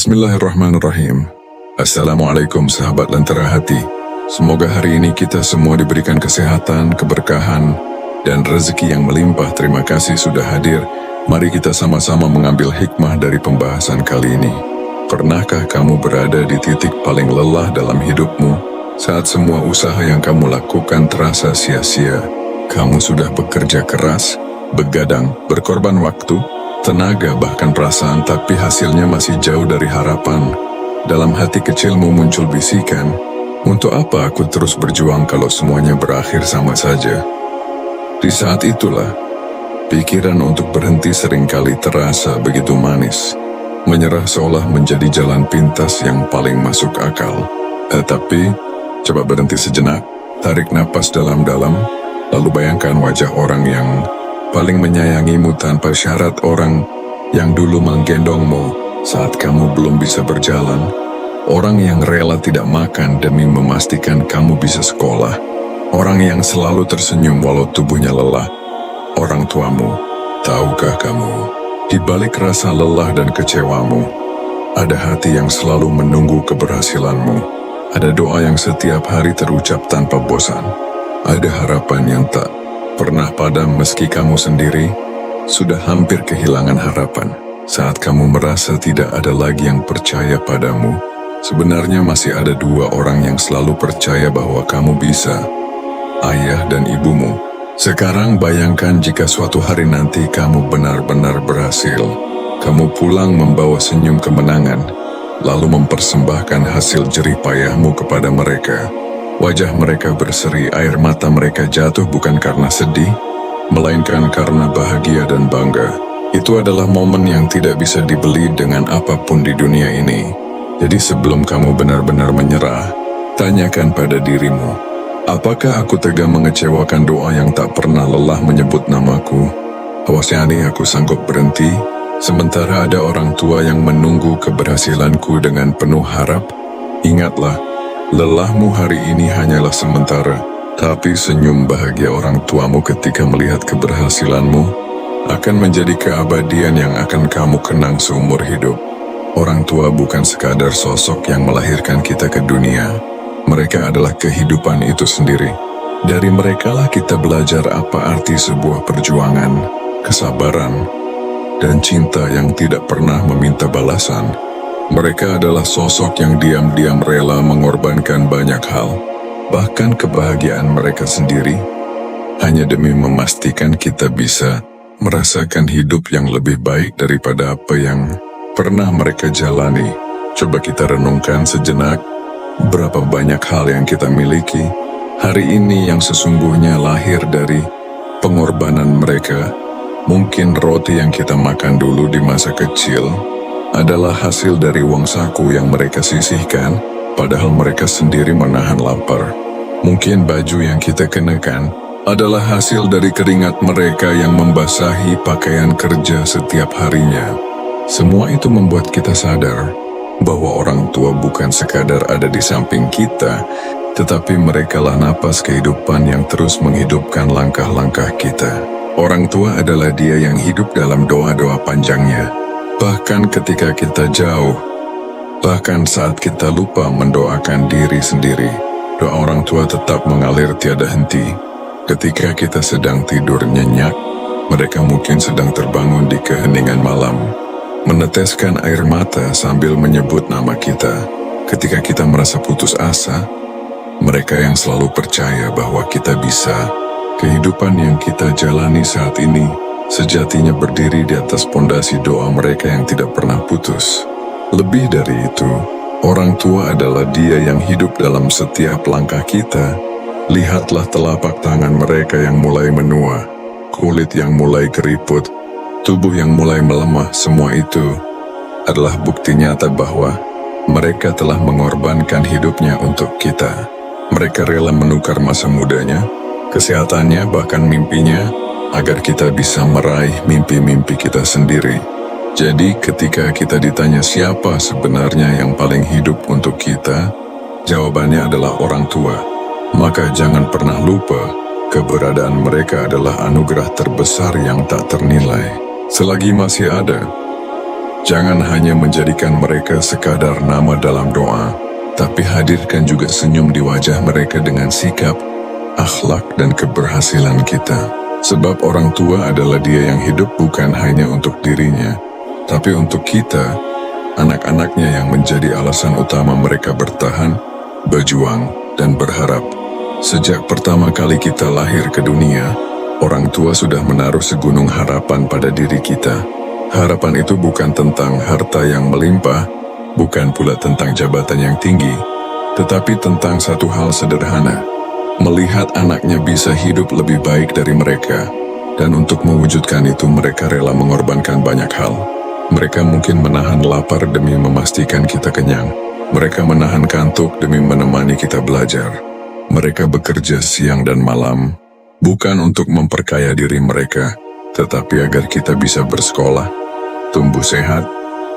Bismillahirrahmanirrahim. Assalamualaikum sahabat Lentera Hati. Semoga hari ini kita semua diberikan kesehatan, keberkahan, dan rezeki yang melimpah. Terima kasih sudah hadir. Mari kita sama-sama mengambil hikmah dari pembahasan kali ini. Pernahkah kamu berada di titik paling lelah dalam hidupmu saat semua usaha yang kamu lakukan terasa sia-sia? Kamu sudah bekerja keras, begadang, berkorban waktu, tenaga, bahkan perasaan, tapi hasilnya masih jauh dari harapan. Dalam hati kecilmu muncul bisikan, untuk apa aku terus berjuang kalau semuanya berakhir sama saja? Di saat itulah, pikiran untuk berhenti seringkali terasa begitu manis. Menyerah seolah menjadi jalan pintas yang paling masuk akal. Tapi, coba berhenti sejenak, tarik napas dalam-dalam, lalu bayangkan wajah orang yang paling menyayangimu tanpa syarat, orang yang dulu menggendongmu saat kamu belum bisa berjalan, orang yang rela tidak makan demi memastikan kamu bisa sekolah, orang yang selalu tersenyum walau tubuhnya lelah, orang tuamu. Tahukah kamu, di balik rasa lelah dan kecewamu, ada hati yang selalu menunggu keberhasilanmu, ada doa yang setiap hari terucap tanpa bosan, ada harapan yang tak pernah padam meski kamu sendiri sudah hampir kehilangan harapan. Saat kamu merasa tidak ada lagi yang percaya padamu, sebenarnya masih ada dua orang yang selalu percaya bahwa kamu bisa, ayah dan ibumu. Sekarang bayangkan jika suatu hari nanti kamu benar-benar berhasil, kamu pulang membawa senyum kemenangan, lalu mempersembahkan hasil jerih payahmu kepada mereka. Wajah mereka berseri, air mata mereka jatuh bukan karena sedih, melainkan karena bahagia dan bangga. Itu adalah momen yang tidak bisa dibeli dengan apapun di dunia ini. Jadi sebelum kamu benar-benar menyerah, tanyakan pada dirimu, apakah aku tega mengecewakan doa yang tak pernah lelah menyebut namaku? Awasnya aku sanggup berhenti, sementara ada orang tua yang menunggu keberhasilanku dengan penuh harap. Ingatlah, lelahmu hari ini hanyalah sementara, tapi senyum bahagia orang tuamu ketika melihat keberhasilanmu akan menjadi keabadian yang akan kamu kenang seumur hidup. Orang tua bukan sekadar sosok yang melahirkan kita ke dunia, mereka adalah kehidupan itu sendiri. Dari merekalah kita belajar apa arti sebuah perjuangan, kesabaran, dan cinta yang tidak pernah meminta balasan. Mereka adalah sosok yang diam-diam rela mengorbankan banyak hal, bahkan kebahagiaan mereka sendiri, hanya demi memastikan kita bisa merasakan hidup yang lebih baik daripada apa yang pernah mereka jalani. Coba kita renungkan sejenak, berapa banyak hal yang kita miliki hari ini yang sesungguhnya lahir dari pengorbanan mereka. Mungkin roti yang kita makan dulu di masa kecil adalah hasil dari uang saku yang mereka sisihkan, padahal mereka sendiri menahan lapar. Mungkin baju yang kita kenakan adalah hasil dari keringat mereka yang membasahi pakaian kerja setiap harinya. Semua itu membuat kita sadar bahwa orang tua bukan sekadar ada di samping kita, tetapi merekalah napas kehidupan yang terus menghidupkan langkah-langkah kita. Orang tua adalah dia yang hidup dalam doa-doa panjangnya. Bahkan ketika kita jauh, bahkan saat kita lupa mendoakan diri sendiri, doa orang tua tetap mengalir tiada henti. Ketika kita sedang tidur nyenyak, mereka mungkin sedang terbangun di keheningan malam, meneteskan air mata sambil menyebut nama kita. Ketika kita merasa putus asa, mereka yang selalu percaya bahwa kita bisa. Kehidupan yang kita jalani saat ini sejatinya berdiri di atas pondasi doa mereka yang tidak pernah putus. Lebih dari itu, orang tua adalah dia yang hidup dalam setiap langkah kita. Lihatlah telapak tangan mereka yang mulai menua, kulit yang mulai keriput, tubuh yang mulai melemah. Semua itu adalah bukti nyata bahwa mereka telah mengorbankan hidupnya untuk kita. Mereka rela menukar masa mudanya, kesehatannya, bahkan mimpinya, agar kita bisa meraih mimpi-mimpi kita sendiri. Jadi ketika kita ditanya siapa sebenarnya yang paling hidup untuk kita, jawabannya adalah orang tua. Maka jangan pernah lupa, keberadaan mereka adalah anugerah terbesar yang tak ternilai. Selagi masih ada, Jangan hanya menjadikan mereka sekadar nama dalam doa, tapi hadirkan juga senyum di wajah mereka dengan sikap, akhlak, dan keberhasilan kita. Sebab orang tua adalah dia yang hidup bukan hanya untuk dirinya, tapi untuk kita, anak-anaknya yang menjadi alasan utama mereka bertahan, berjuang, dan berharap. Sejak pertama kali kita lahir ke dunia, orang tua sudah menaruh segunung harapan pada diri kita. Harapan itu bukan tentang harta yang melimpah, bukan pula tentang jabatan yang tinggi, tetapi tentang satu hal sederhana, melihat anaknya bisa hidup lebih baik dari mereka. Dan untuk mewujudkan itu mereka rela mengorbankan banyak hal. Mereka mungkin menahan lapar demi memastikan kita kenyang. Mereka menahan kantuk demi menemani kita belajar. Mereka bekerja siang dan malam, bukan untuk memperkaya diri mereka, tetapi agar kita bisa bersekolah, tumbuh sehat,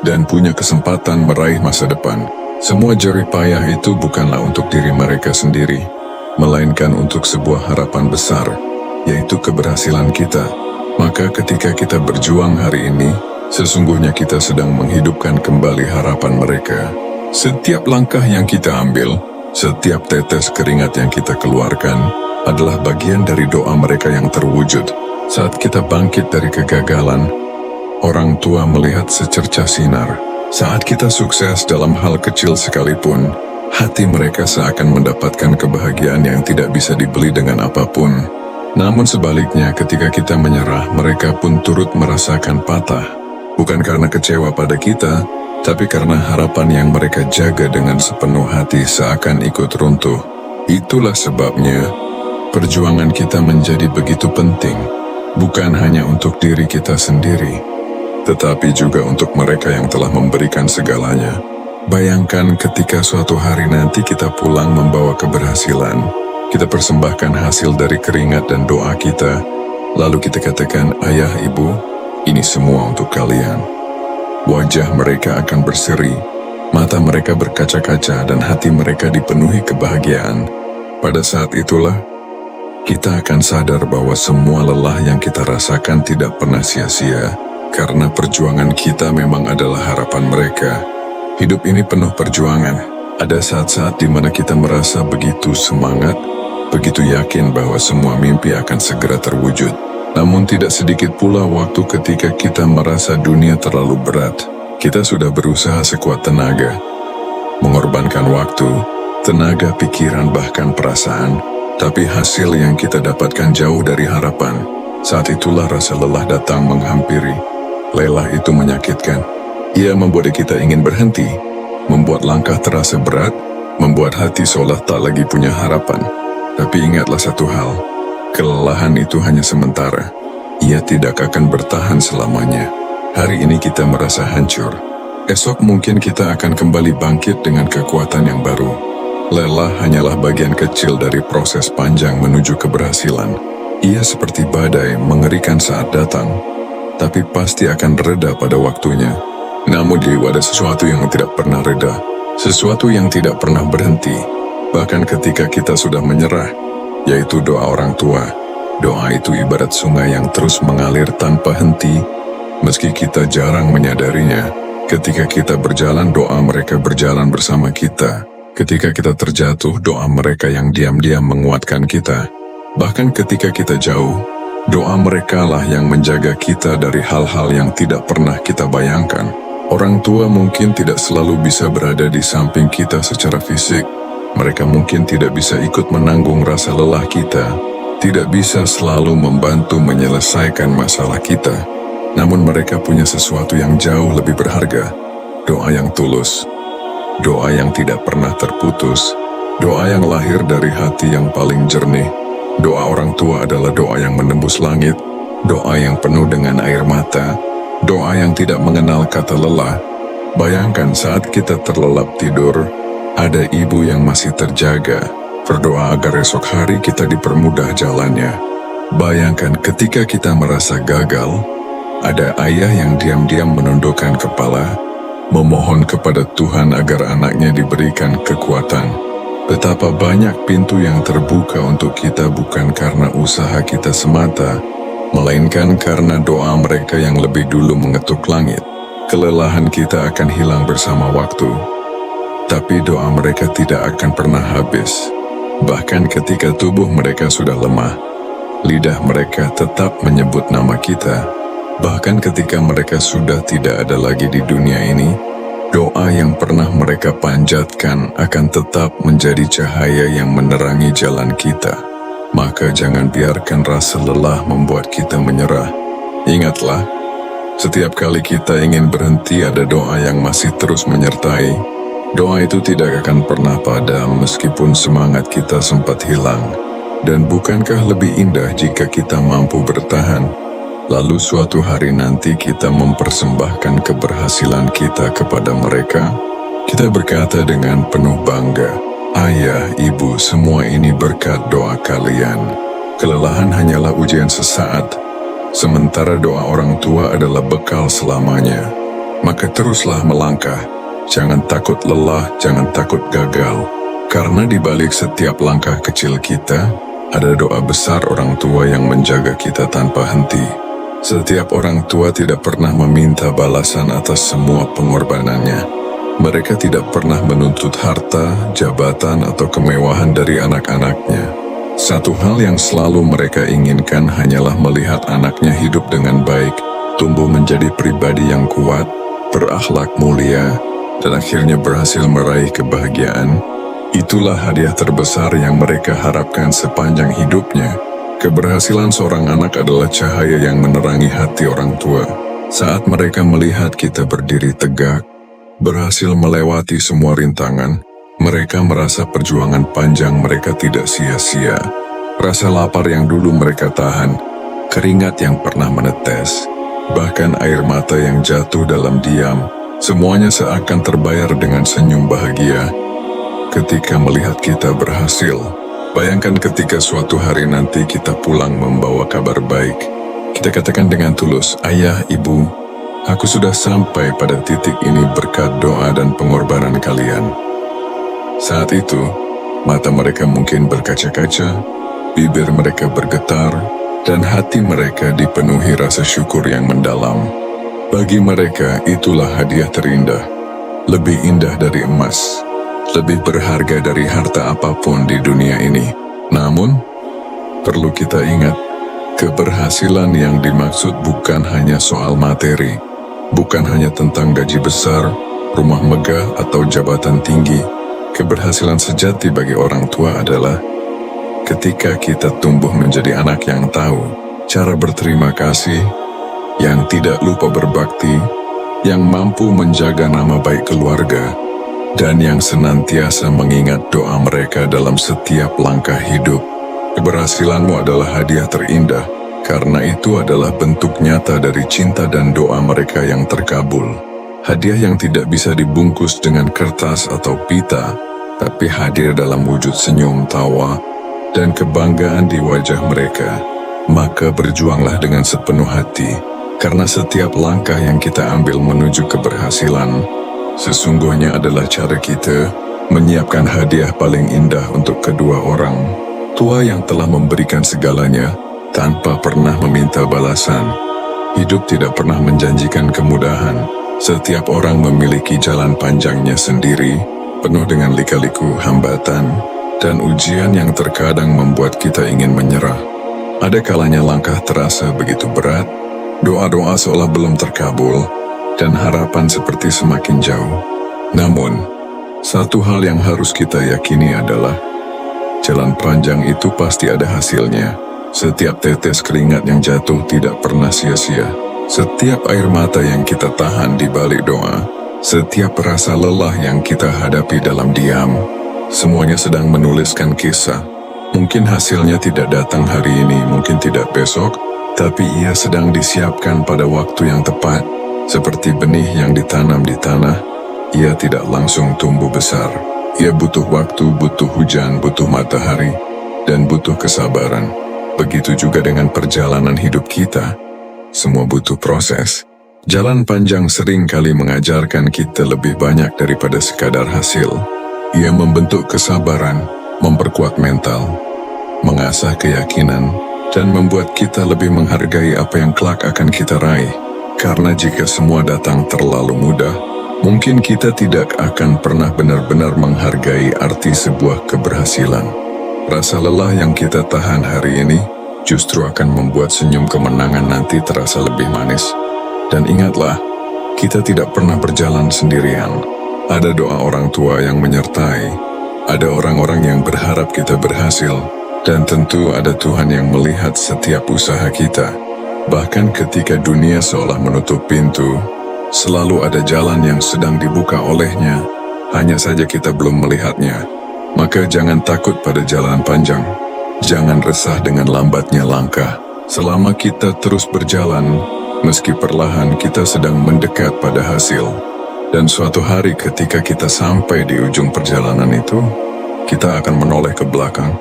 dan punya kesempatan meraih masa depan. Semua jerih payah itu bukanlah untuk diri mereka sendiri, melainkan untuk sebuah harapan besar, yaitu keberhasilan kita. Maka ketika kita berjuang hari ini, sesungguhnya kita sedang menghidupkan kembali harapan mereka. Setiap langkah yang kita ambil, setiap tetes keringat yang kita keluarkan adalah bagian dari doa mereka yang terwujud. Saat kita bangkit dari kegagalan, orang tua melihat secercah sinar. Saat kita sukses dalam hal kecil sekalipun, hati mereka seakan mendapatkan kebahagiaan yang tidak bisa dibeli dengan apapun. Namun sebaliknya, ketika kita menyerah, mereka pun turut merasakan patah. Bukan karena kecewa pada kita, tapi karena harapan yang mereka jaga dengan sepenuh hati seakan ikut runtuh. Itulah sebabnya perjuangan kita menjadi begitu penting, bukan hanya untuk diri kita sendiri, tetapi juga untuk mereka yang telah memberikan segalanya. Bayangkan ketika suatu hari nanti kita pulang membawa keberhasilan, kita persembahkan hasil dari keringat dan doa kita, lalu kita katakan, "Ayah, Ibu, ini semua untuk kalian." Wajah mereka akan berseri, mata mereka berkaca-kaca, dan hati mereka dipenuhi kebahagiaan. Pada saat itulah, kita akan sadar bahwa semua lelah yang kita rasakan tidak pernah sia-sia, karena perjuangan kita memang adalah harapan mereka. Hidup ini penuh perjuangan. Ada saat-saat di mana kita merasa begitu semangat, begitu yakin bahwa semua mimpi akan segera terwujud. Namun tidak sedikit pula waktu ketika kita merasa dunia terlalu berat. Kita sudah berusaha sekuat tenaga, mengorbankan waktu, tenaga, pikiran, bahkan perasaan, tapi hasil yang kita dapatkan jauh dari harapan. Saat itulah rasa lelah datang menghampiri. Lelah itu menyakitkan. Ia membuat kita ingin berhenti, membuat langkah terasa berat, membuat hati seolah tak lagi punya harapan. Tapi ingatlah satu hal, kelelahan itu hanya sementara. Ia tidak akan bertahan selamanya. Hari ini kita merasa hancur. Esok mungkin kita akan kembali bangkit dengan kekuatan yang baru. Lelah hanyalah bagian kecil dari proses panjang menuju keberhasilan. Ia seperti badai mengerikan saat datang, tapi pasti akan reda pada waktunya. Namun ada sesuatu yang tidak pernah reda, sesuatu yang tidak pernah berhenti, bahkan ketika kita sudah menyerah, yaitu doa orang tua. Doa itu ibarat sungai yang terus mengalir tanpa henti, meski kita jarang menyadarinya. Ketika kita berjalan, doa mereka berjalan bersama kita. Ketika kita terjatuh, doa mereka yang diam-diam menguatkan kita. Bahkan ketika kita jauh, doa mereka lah yang menjaga kita dari hal-hal yang tidak pernah kita bayangkan. Orang tua mungkin tidak selalu bisa berada di samping kita secara fisik. Mereka mungkin tidak bisa ikut menanggung rasa lelah kita, tidak bisa selalu membantu menyelesaikan masalah kita. Namun mereka punya sesuatu yang jauh lebih berharga, doa yang tulus, doa yang tidak pernah terputus, doa yang lahir dari hati yang paling jernih. Doa orang tua adalah doa yang menembus langit, doa yang penuh dengan air mata, doa yang tidak mengenal kata lelah. Bayangkan saat kita terlelap tidur, ada ibu yang masih terjaga, berdoa agar esok hari kita dipermudah jalannya. Bayangkan ketika kita merasa gagal, ada ayah yang diam-diam menundukkan kepala, memohon kepada Tuhan agar anaknya diberikan kekuatan. Betapa banyak pintu yang terbuka untuk kita bukan karena usaha kita semata, melainkan karena doa mereka yang lebih dulu mengetuk langit. Kelelahan kita akan hilang bersama waktu, tapi doa mereka tidak akan pernah habis. Bahkan ketika tubuh mereka sudah lemah, lidah mereka tetap menyebut nama kita. Bahkan ketika mereka sudah tidak ada lagi di dunia ini, doa yang pernah mereka panjatkan akan tetap menjadi cahaya yang menerangi jalan kita. Maka jangan biarkan rasa lelah membuat kita menyerah. Ingatlah, setiap kali kita ingin berhenti ada doa yang masih terus menyertai. Doa itu tidak akan pernah padam meskipun semangat kita sempat hilang. Dan bukankah lebih indah jika kita mampu bertahan? Lalu suatu hari nanti kita mempersembahkan keberhasilan kita kepada mereka. Kita berkata dengan penuh bangga, "Ayah, ibu, semua ini berkat doa kalian." Kelelahan hanyalah ujian sesaat, sementara doa orang tua adalah bekal selamanya. Maka teruslah melangkah. Jangan takut lelah, jangan takut gagal. Karena di balik setiap langkah kecil kita, ada doa besar orang tua yang menjaga kita tanpa henti. Setiap orang tua tidak pernah meminta balasan atas semua pengorbanannya. Mereka tidak pernah menuntut harta, jabatan, atau kemewahan dari anak-anaknya. Satu hal yang selalu mereka inginkan hanyalah melihat anaknya hidup dengan baik, tumbuh menjadi pribadi yang kuat, berakhlak mulia, dan akhirnya berhasil meraih kebahagiaan. Itulah hadiah terbesar yang mereka harapkan sepanjang hidupnya. Keberhasilan seorang anak adalah cahaya yang menerangi hati orang tua. Saat mereka melihat kita berdiri tegak, berhasil melewati semua rintangan, mereka merasa perjuangan panjang mereka tidak sia-sia. Rasa lapar yang dulu mereka tahan, keringat yang pernah menetes, bahkan air mata yang jatuh dalam diam, semuanya seakan terbayar dengan senyum bahagia. Ketika melihat kita berhasil, bayangkan ketika suatu hari nanti kita pulang membawa kabar baik. Kita katakan dengan tulus, "Ayah, ibu, aku sudah sampai pada titik ini berkat doa dan pengorbanan kalian." Saat itu, mata mereka mungkin berkaca-kaca, bibir mereka bergetar, dan hati mereka dipenuhi rasa syukur yang mendalam. Bagi mereka, itulah hadiah terindah, lebih indah dari emas, lebih berharga dari harta apapun di dunia ini. Namun, perlu kita ingat, keberhasilan yang dimaksud bukan hanya soal materi, bukan hanya tentang gaji besar, rumah megah, atau jabatan tinggi. Keberhasilan sejati bagi orang tua adalah ketika kita tumbuh menjadi anak yang tahu cara berterima kasih, yang tidak lupa berbakti, yang mampu menjaga nama baik keluarga, dan yang senantiasa mengingat doa mereka dalam setiap langkah hidup. Keberhasilanmu adalah hadiah terindah, karena itu adalah bentuk nyata dari cinta dan doa mereka yang terkabul. Hadiah yang tidak bisa dibungkus dengan kertas atau pita, tapi hadir dalam wujud senyum, tawa, dan kebanggaan di wajah mereka. Maka berjuanglah dengan sepenuh hati, karena setiap langkah yang kita ambil menuju keberhasilan sesungguhnya adalah cara kita menyiapkan hadiah paling indah untuk kedua orang tua yang telah memberikan segalanya tanpa pernah meminta balasan. Hidup tidak pernah menjanjikan kemudahan. Setiap orang memiliki jalan panjangnya sendiri, penuh dengan lika-liku, hambatan, dan ujian yang terkadang membuat kita ingin menyerah. Ada kalanya langkah terasa begitu berat, doa-doa seolah belum terkabul, dan harapan seperti semakin jauh. Namun, satu hal yang harus kita yakini adalah jalan panjang itu pasti ada hasilnya. Setiap tetes keringat yang jatuh tidak pernah sia-sia. Setiap air mata yang kita tahan di balik doa, setiap rasa lelah yang kita hadapi dalam diam, semuanya sedang menuliskan kisah. Mungkin hasilnya tidak datang hari ini, mungkin tidak besok, tapi ia sedang disiapkan pada waktu yang tepat. Seperti benih yang ditanam di tanah, ia tidak langsung tumbuh besar. Ia butuh waktu, butuh hujan, butuh matahari, dan butuh kesabaran. Begitu juga dengan perjalanan hidup kita. Semua butuh proses. Jalan panjang sering kali mengajarkan kita lebih banyak daripada sekadar hasil. Ia membentuk kesabaran, memperkuat mental, mengasah keyakinan, dan membuat kita lebih menghargai apa yang kelak akan kita raih. Karena jika semua datang terlalu mudah, mungkin kita tidak akan pernah benar-benar menghargai arti sebuah keberhasilan. Rasa lelah yang kita tahan hari ini justru akan membuat senyum kemenangan nanti terasa lebih manis. Dan ingatlah, kita tidak pernah berjalan sendirian. Ada doa orang tua yang menyertai, ada orang-orang yang berharap kita berhasil, dan tentu ada Tuhan yang melihat setiap usaha kita. Bahkan ketika dunia seolah menutup pintu, selalu ada jalan yang sedang dibuka olehnya, hanya saja kita belum melihatnya. Maka jangan takut pada jalan panjang, jangan resah dengan lambatnya langkah. Selama kita terus berjalan, meski perlahan kita sedang mendekat pada hasil. Dan suatu hari ketika kita sampai di ujung perjalanan itu, kita akan menoleh ke belakang,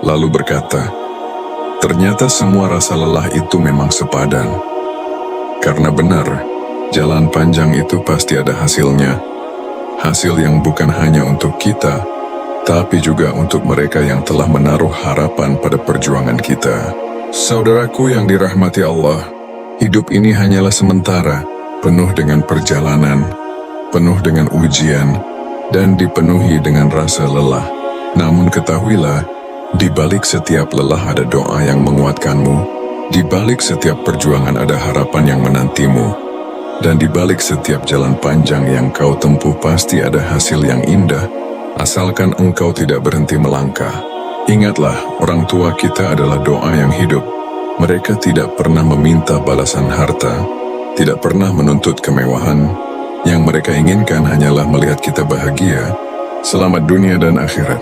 lalu berkata, ternyata semua rasa lelah itu memang sepadan. Karena benar, jalan panjang itu pasti ada hasilnya. Hasil yang bukan hanya untuk kita, tapi juga untuk mereka yang telah menaruh harapan pada perjuangan kita. Saudaraku yang dirahmati Allah, hidup ini hanyalah sementara, penuh dengan perjalanan, penuh dengan ujian, dan dipenuhi dengan rasa lelah. Namun ketahuilah, di balik setiap lelah ada doa yang menguatkanmu, di balik setiap perjuangan ada harapan yang menantimu, dan di balik setiap jalan panjang yang kau tempuh pasti ada hasil yang indah, asalkan engkau tidak berhenti melangkah. Ingatlah, orang tua kita adalah doa yang hidup. Mereka tidak pernah meminta balasan harta, tidak pernah menuntut kemewahan. Yang mereka inginkan hanyalah melihat kita bahagia, selamat dunia dan akhirat.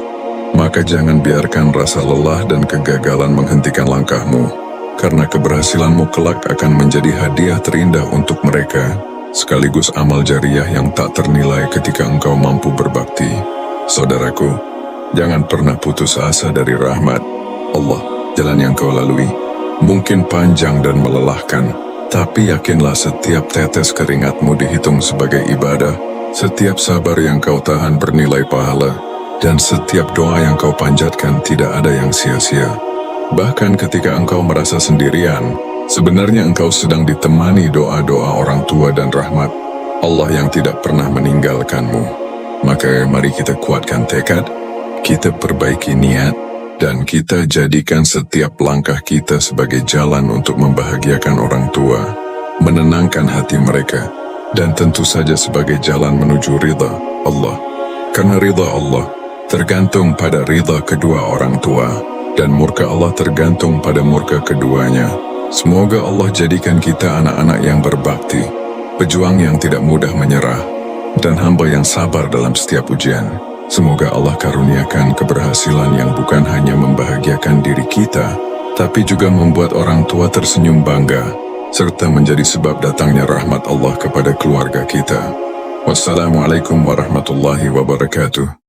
Maka jangan biarkan rasa lelah dan kegagalan menghentikan langkahmu, karena keberhasilanmu kelak akan menjadi hadiah terindah untuk mereka, sekaligus amal jariah yang tak ternilai ketika engkau mampu berbakti. Saudaraku, jangan pernah putus asa dari rahmat Allah. Jalan yang kau lalui mungkin panjang dan melelahkan, tapi yakinlah setiap tetes keringatmu dihitung sebagai ibadah, setiap sabar yang kau tahan bernilai pahala, dan setiap doa yang kau panjatkan tidak ada yang sia-sia. Bahkan ketika engkau merasa sendirian, sebenarnya engkau sedang ditemani doa-doa orang tua dan rahmat Allah yang tidak pernah meninggalkanmu. Maka mari kita kuatkan tekad, kita perbaiki niat, dan kita jadikan setiap langkah kita sebagai jalan untuk membahagiakan orang tua, menenangkan hati mereka, dan tentu saja sebagai jalan menuju ridha Allah. Karena ridha Allah tergantung pada ridha kedua orang tua, dan murka Allah tergantung pada murka keduanya. Semoga Allah jadikan kita anak-anak yang berbakti, pejuang yang tidak mudah menyerah, dan hamba yang sabar dalam setiap ujian. Semoga Allah karuniakan keberhasilan yang bukan hanya membahagiakan diri kita, tapi juga membuat orang tua tersenyum bangga, serta menjadi sebab datangnya rahmat Allah kepada keluarga kita. Wassalamualaikum warahmatullahi wabarakatuh.